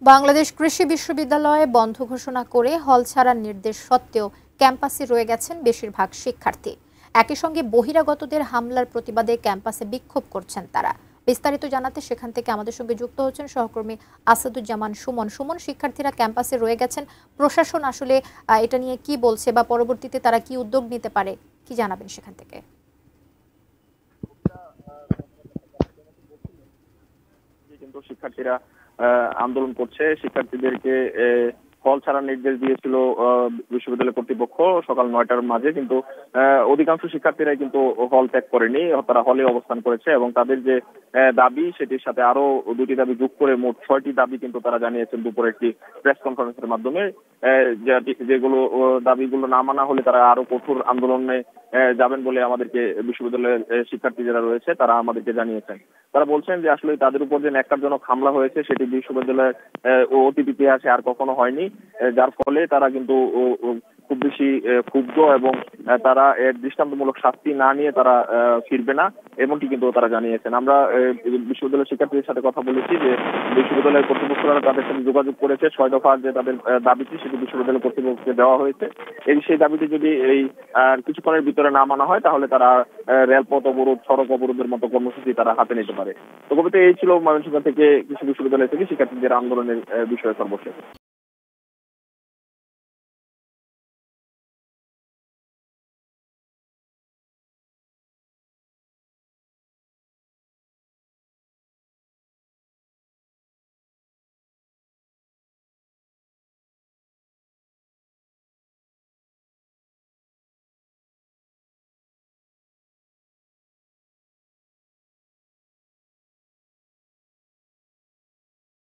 বাংলাদেশ কৃষি বিশ্ববিদ্যালয়ে বন্ধ ঘোষণা করে হল ছাড়ার নির্দেশ সত্ত্বেও ক্যাম্পাসে রয়ে গেছেন বেশিরভাগ শিক্ষার্থী। একই সঙ্গে বহিরাগতদের হামলার প্রতিবাদে ক্যাম্পাসে বিক্ষোভ করছেন তারা। বিস্তারিত জানাতে সেখান থেকে আমাদের সঙ্গে যুক্ত হচ্ছেন সহকর্মী আসাদুজ্জামান সুমন। সুমন, শিক্ষার্থীরা ক্যাম্পাসে রয়ে গেছেন, প্রশাসন আসলে এটা নিয়ে কি বলছে বা পরবর্তীতে তারা কি উদ্যোগ নিতে পারে, কি জানাবেন সেখান থেকে? কিন্তু শিক্ষার্থীরা আন্দোলন করছে। শিক্ষার্থীদেরকে হল ছাড়ার নির্দেশ দিয়েছিল বিশ্ববিদ্যালয় কর্তৃপক্ষ সকাল 9টার মাঝে, কিন্তু অধিকাংশ শিক্ষার্থীরাই কিন্তু হল ত্যাগ করেনি, তারা হলে অবস্থান করেছে এবং তাদের যে দাবি সেটির সাথে আরো দুটি দাবি যোগ করে মোট 6টি দাবি কিন্তু তারা জানিয়েছেন দুপুরে একটি প্রেস কনফারেন্সের মাধ্যমে। যেগুলো দাবিগুলো না মানা হলে তারা আরো কঠোর আন্দোলনে যাবেন বলে আমাদেরকে বিশ্ববিদ্যালয়ের শিক্ষার্থী যারা রয়েছে তারা আমাদেরকে জানিয়েছেন। তারা বলছেন যে আসলে তাদের উপর যে ন্যাক্কারজনক হামলা হয়েছে সেটি বিশ্ববিদ্যালয়ের অতীত ইতিহাসে আর কখনো হয়নি, যার ফলে তারা কিন্তু খুব বেশি ক্ষুব্ধ এবং তারা এর দৃষ্টান্তমূলক শাস্তি না নিয়ে তারা ফিরবে না, এমনটি কিন্তু তারা জানিয়েছেন। আমরা বিশ্ববিদ্যালয়ের শিক্ষার্থীদের সাথে কথা বলেছি যে বিশ্ববিদ্যালয়ের কর্তৃপক্ষরা তাদের সাথে যোগাযোগ করেছে, 6 দফার যে তাদের দাবিটি সেটি বিশ্ববিদ্যালয় কর্তৃপক্ষকে দেওয়া হয়েছে। সেই দাবিটি যদি এই কিছুক্ষণের ভিতরে না মানা হয় তাহলে তারা রেলপথ অবরোধ, সড়ক অবরোধের মতো কর্মসূচি তারা হাতে নিতে পারে। তো কবিতা এই ছিল ময়মনসিংহ থেকে কৃষি বিশ্ববিদ্যালয় থেকে শিক্ষার্থীদের আন্দোলনের বিষয়ে সর্বশেষ।